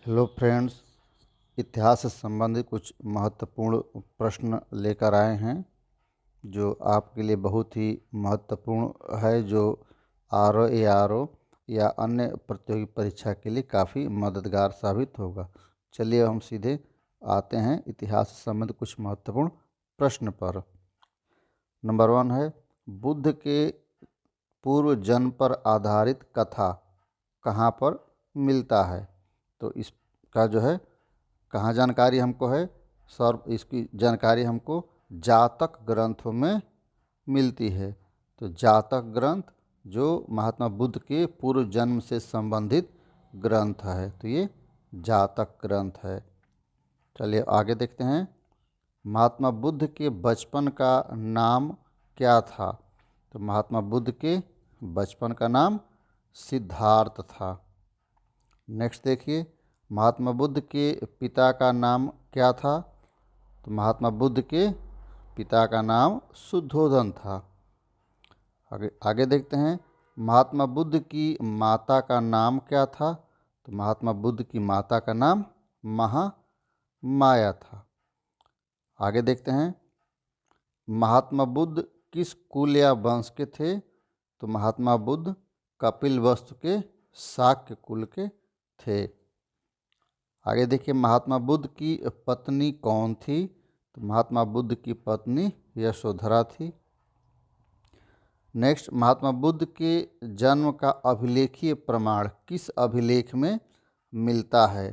Hello friends, इतिहास से संबंधित कुछ महत्वपूर्ण प्रश्न लेकर आए हैं जो आपके लिए बहुत ही महत्वपूर्ण है, जो आर ए आर ओ या अन्य प्रतियोगी परीक्षा के लिए काफ़ी मददगार साबित होगा। चलिए हम सीधे आते हैं इतिहास से संबंधित कुछ महत्वपूर्ण प्रश्न पर। नंबर 1 है, बुद्ध के पूर्व जन्म पर आधारित कथा कहाँ पर मिलता है? तो इसका जो है कहाँ जानकारी हमको है? इसकी जानकारी हमको जातक ग्रंथों में मिलती है। तो जातक ग्रंथ जो महात्मा बुद्ध के पूर्व जन्म से संबंधित ग्रंथ है, तो ये जातक ग्रंथ है। चलिए आगे देखते हैं। महात्मा बुद्ध के बचपन का नाम क्या था? तो महात्मा बुद्ध के बचपन का नाम सिद्धार्थ था। नेक्स्ट देखिए, महात्मा बुद्ध के पिता का नाम क्या था? तो महात्मा बुद्ध के पिता का नाम शुद्धोधन था। आगे आगे देखते हैं, महात्मा बुद्ध की माता का नाम क्या था? तो महात्मा बुद्ध की माता का नाम महामाया था। आगे देखते हैं, महात्मा बुद्ध किस कुल या वंश के थे? तो महात्मा बुद्ध कपिलवस्तु के शाक्य कुल के थे। आगे देखिए, महात्मा बुद्ध की पत्नी कौन थी? तो महात्मा बुद्ध की पत्नी यशोधरा थी। नेक्स्ट, महात्मा बुद्ध के जन्म का अभिलेखीय प्रमाण किस अभिलेख में मिलता है?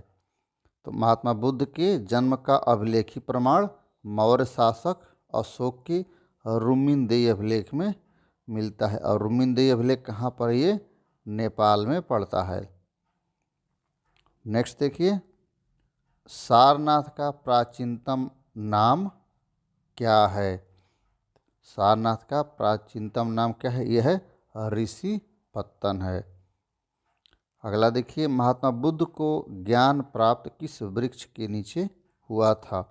तो महात्मा बुद्ध के जन्म का अभिलेखीय प्रमाण मौर्य शासक अशोक के रुमिनदेई अभिलेख में मिलता है। और रुमिनदेई अभिलेख कहाँ पर? ये नेपाल में पड़ता है। नेक्स्ट देखिए, सारनाथ का प्राचीनतम नाम क्या है? सारनाथ का प्राचीनतम नाम क्या है? यह है ऋषि पत्तन है। अगला देखिए, महात्मा बुद्ध को ज्ञान प्राप्त किस वृक्ष के नीचे हुआ था?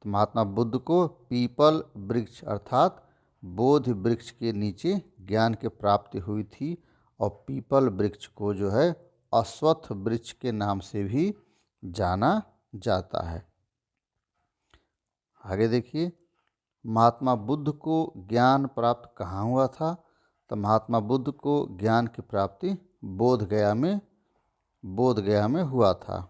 तो महात्मा बुद्ध को पीपल वृक्ष अर्थात बोधि वृक्ष के नीचे ज्ञान की प्राप्ति हुई थी। और पीपल वृक्ष को जो है अश्वत्थ वृक्ष के नाम से भी जाना जाता है। आगे देखिए, महात्मा बुद्ध को ज्ञान प्राप्त कहाँ हुआ था? तो महात्मा बुद्ध को ज्ञान की प्राप्ति बोधगया में हुआ था।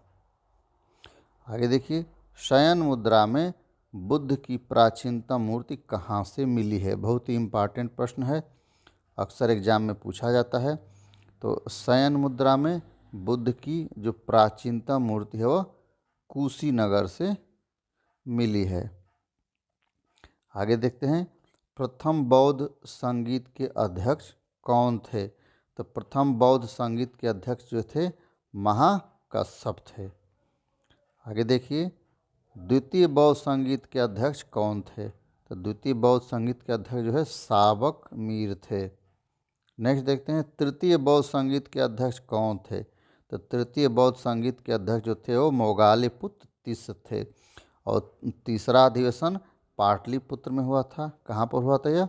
आगे देखिए, शयन मुद्रा में बुद्ध की प्राचीनतम मूर्ति कहाँ से मिली है? बहुत ही इम्पॉर्टेंट प्रश्न है, अक्सर एग्जाम में पूछा जाता है। तो शयन मुद्रा में बुद्ध की जो प्राचीनतम मूर्ति है वह कुशीनगर से मिली है। आगे देखते हैं, प्रथम बौद्ध संगीत के अध्यक्ष कौन थे? तो प्रथम बौद्ध संगीत के अध्यक्ष जो थे महाकश्यप थे। आगे देखिए, द्वितीय बौद्ध संगीत के अध्यक्ष कौन थे? तो द्वितीय बौद्ध संगीत के अध्यक्ष जो है साबक मीर थे। नेक्स्ट देखते हैं, तृतीय बौद्ध संगीत के अध्यक्ष कौन थे? तो तृतीय बौद्ध संगीत के अध्यक्ष जो थे वो मोगालीपुत्र तिस्स थे। और तीसरा अधिवेशन पाटलिपुत्र में हुआ था। कहाँ पर हुआ था?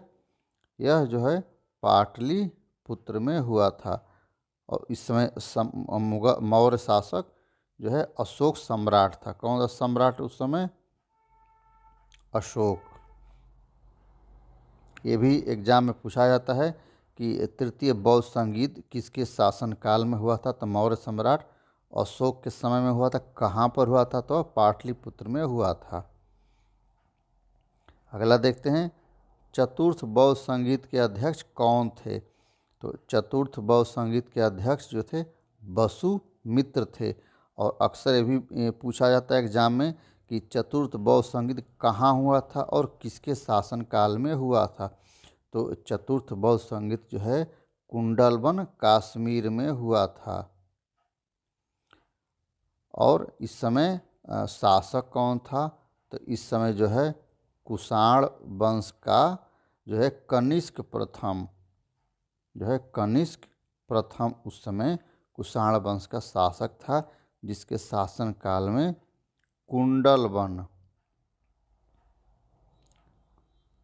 यह जो है पाटलिपुत्र में हुआ था। और इस समय मौर्य शासक जो है अशोक सम्राट था। कौन था सम्राट उस समय? अशोक। ये भी एग्जाम में पूछा जाता है कि तृतीय बौद्ध संगीत किसके शासन काल में हुआ था? तो मौर्य सम्राट अशोक के समय में हुआ था। कहाँ पर हुआ था? तो पाटलिपुत्र में हुआ था। अगला देखते हैं, चतुर्थ बौद्ध संगीत के अध्यक्ष कौन थे? तो चतुर्थ बौद्ध संगीत के अध्यक्ष जो थे वसुमित्र थे। और अक्सर ये भी पूछा जाता है एग्जाम में कि चतुर्थ बौद्ध संगीत कहाँ हुआ था और किसके शासन काल में हुआ था? तो चतुर्थ बौद्ध संगीत जो है कुंडलवन कश्मीर में हुआ था। और इस समय शासक कौन था? तो इस समय जो है कुषाण वंश का जो है कनिष्क प्रथम उस समय कुषाण वंश का शासक था, जिसके शासन काल में कुंडलवन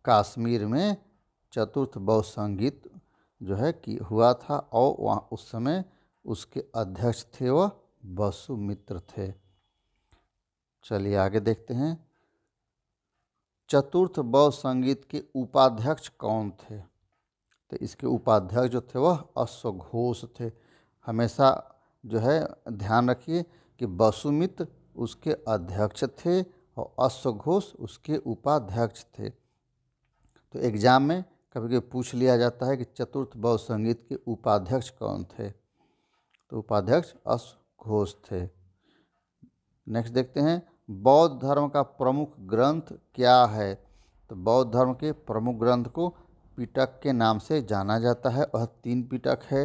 कश्मीर में चतुर्थ बौद्ध संगीत जो है कि हुआ था। और वहाँ उस समय उसके अध्यक्ष थे वह वसुमित्र थे। चलिए आगे देखते हैं। चतुर्थ बौद्ध संगीत के उपाध्यक्ष कौन थे? तो इसके उपाध्यक्ष जो थे वह अश्वघोष थे। हमेशा जो है ध्यान रखिए कि वसुमित्र उसके अध्यक्ष थे और अश्वघोष उसके उपाध्यक्ष थे। तो एग्जाम में कभी कभी पूछ लिया जाता है कि चतुर्थ बौद्ध संगीत के उपाध्यक्ष कौन थे? तो उपाध्यक्ष अश्वघोष थे। नेक्स्ट देखते हैं, बौद्ध धर्म का प्रमुख ग्रंथ क्या है? तो बौद्ध धर्म के प्रमुख ग्रंथ को पिटक के नाम से जाना जाता है। वह 3 पिटक है।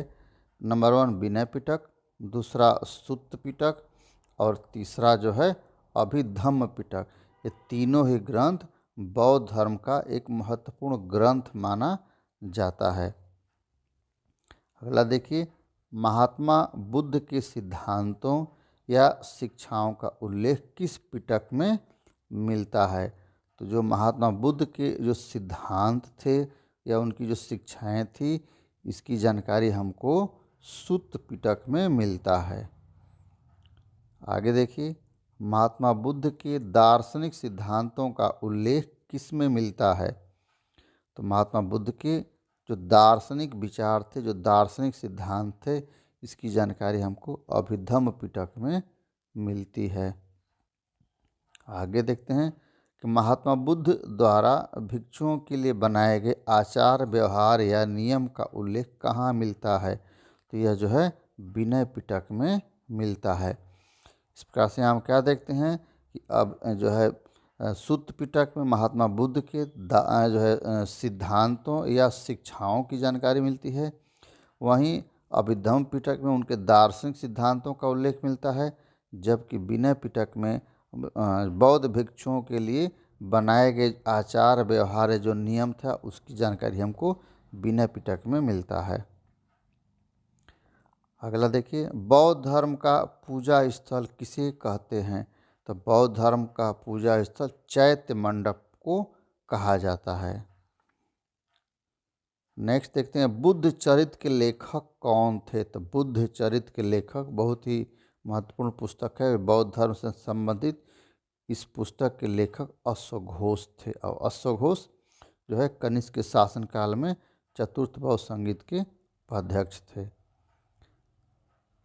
नंबर 1 विनय पिटक, दूसरा सुत्त पिटक और तीसरा जो है अभिधम्म पिटक। ये तीनों ही ग्रंथ बौद्ध धर्म का एक महत्वपूर्ण ग्रंथ माना जाता है। अगला देखिए, महात्मा बुद्ध के सिद्धांतों या शिक्षाओं का उल्लेख किस पिटक में मिलता है? तो जो महात्मा बुद्ध के जो सिद्धांत थे या उनकी जो शिक्षाएं थी, इसकी जानकारी हमको सुत्त पिटक में मिलता है। आगे देखिए, महात्मा बुद्ध के दार्शनिक सिद्धांतों का उल्लेख किस में मिलता है? तो महात्मा बुद्ध के जो दार्शनिक विचार थे, जो दार्शनिक सिद्धांत थे, इसकी जानकारी हमको अभिधम्म पिटक में मिलती है। आगे देखते हैं कि महात्मा बुद्ध द्वारा भिक्षुओं के लिए बनाए गए आचार व्यवहार या नियम का उल्लेख कहाँ मिलता है? तो यह जो है विनय पिटक में मिलता है। इस प्रकार से हम क्या देखते हैं कि अब जो है सुत्त पिटक में महात्मा बुद्ध के जो है सिद्धांतों या शिक्षाओं की जानकारी मिलती है। वहीं अभिधम्म पिटक में उनके दार्शनिक सिद्धांतों का उल्लेख मिलता है, जबकि विनय पिटक में बौद्ध भिक्षुओं के लिए बनाए गए आचार व्यवहार जो नियम था उसकी जानकारी हमको विनय पिटक में मिलता है। अगला देखिए, बौद्ध धर्म का पूजा स्थल किसे कहते हैं? तो बौद्ध धर्म का पूजा स्थल चैत्य मंडप को कहा जाता है। नेक्स्ट देखते हैं, बुद्ध चरित्र के लेखक कौन थे? तो बुद्ध चरित्र के लेखक बहुत ही महत्वपूर्ण पुस्तक है, बौद्ध धर्म से संबंधित। इस पुस्तक के लेखक अश्वघोष थे और अश्वघोष जो है कनिष्क के शासनकाल में चतुर्थ बौद्ध संगीत के उपाध्यक्ष थे।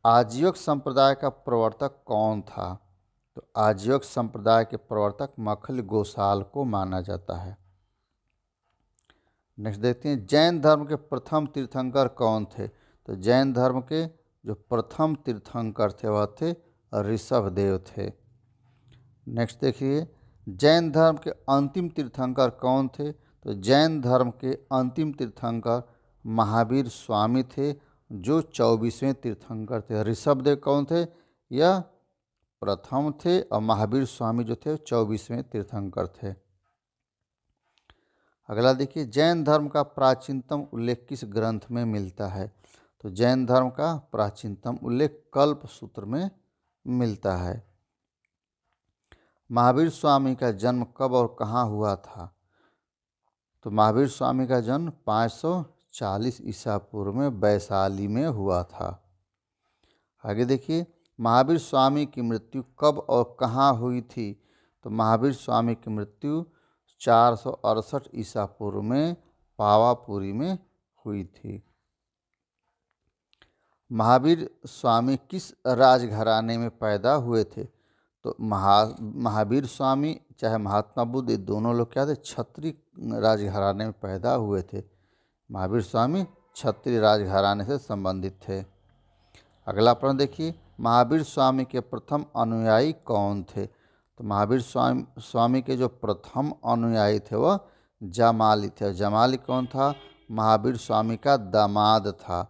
आजीवक संप्रदाय का प्रवर्तक कौन था? तो आजीवक संप्रदाय के प्रवर्तक मखल गोसाल को माना जाता है। नेक्स्ट देखते हैं, जैन धर्म के प्रथम तीर्थंकर कौन थे? तो जैन धर्म के जो प्रथम तीर्थंकर थे वह थे ऋषभदेव थे। नेक्स्ट देखिए, जैन धर्म के अंतिम तीर्थंकर कौन थे? तो जैन धर्म के अंतिम तीर्थंकर महावीर स्वामी थे, जो 24वें तीर्थंकर थे। ऋषभदेव कौन थे? यह प्रथम थे और महावीर स्वामी जो थे 24वें तीर्थंकर थे। अगला देखिए, जैन धर्म का प्राचीनतम उल्लेख किस ग्रंथ में मिलता है? तो जैन धर्म का प्राचीनतम उल्लेख कल्प सूत्र में मिलता है। महावीर स्वामी का जन्म कब और कहाँ हुआ था? तो महावीर स्वामी का जन्म 540 ईसा पूर्व में वैशाली में हुआ था। आगे देखिए, महावीर स्वामी की मृत्यु कब और कहाँ हुई थी? तो महावीर स्वामी की मृत्यु 468 ईसा पूर्व में पावापुरी में हुई थी। महावीर स्वामी किस राजघराने में पैदा हुए थे? तो महावीर स्वामी चाहे महात्मा बुद्ध, ये दोनों लोग क्या थे? क्षत्रिय राजघराने में पैदा हुए थे। महावीर स्वामी क्षत्रिय राजघराने से संबंधित थे। अगला प्रश्न देखिए, महावीर स्वामी के प्रथम अनुयायी कौन थे? तो महावीर स्वामी के जो प्रथम अनुयायी थे वह जमाली थे। जमाली कौन था? महावीर स्वामी का दामाद था।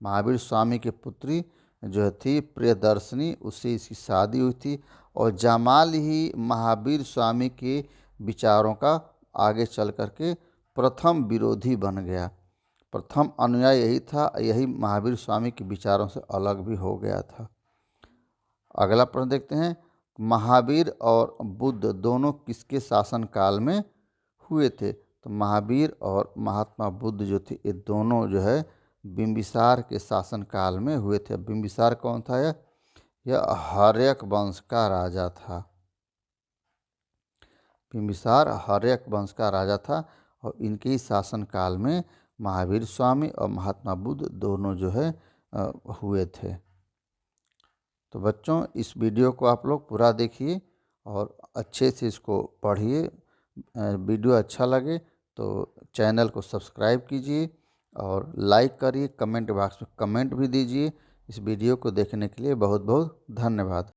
महावीर स्वामी की पुत्री जो थी प्रियदर्शनी, उससे इसकी शादी हुई थी और जमाली ही महावीर स्वामी के विचारों का आगे चल करके प्रथम विरोधी बन गया। प्रथम अनुयायी यही था, यही महावीर स्वामी के विचारों से अलग भी हो गया था। अगला प्रश्न देखते हैं, महावीर और बुद्ध दोनों किसके शासनकाल में हुए थे? तो महावीर और महात्मा बुद्ध जो थे ये दोनों जो है बिंबिसार के शासनकाल में हुए थे। बिंबिसार कौन था? यह हर्यक वंश का राजा था। बिंबिसार हर्यक वंश का राजा था और इनके ही शासनकाल में महावीर स्वामी और महात्मा बुद्ध दोनों जो है हुए थे। तो बच्चों, इस वीडियो को आप लोग पूरा देखिए और अच्छे से इसको पढ़िए। वीडियो अच्छा लगे तो चैनल को सब्सक्राइब कीजिए और लाइक करिए, कमेंट बॉक्स में कमेंट भी दीजिए। इस वीडियो को देखने के लिए बहुत बहुत धन्यवाद।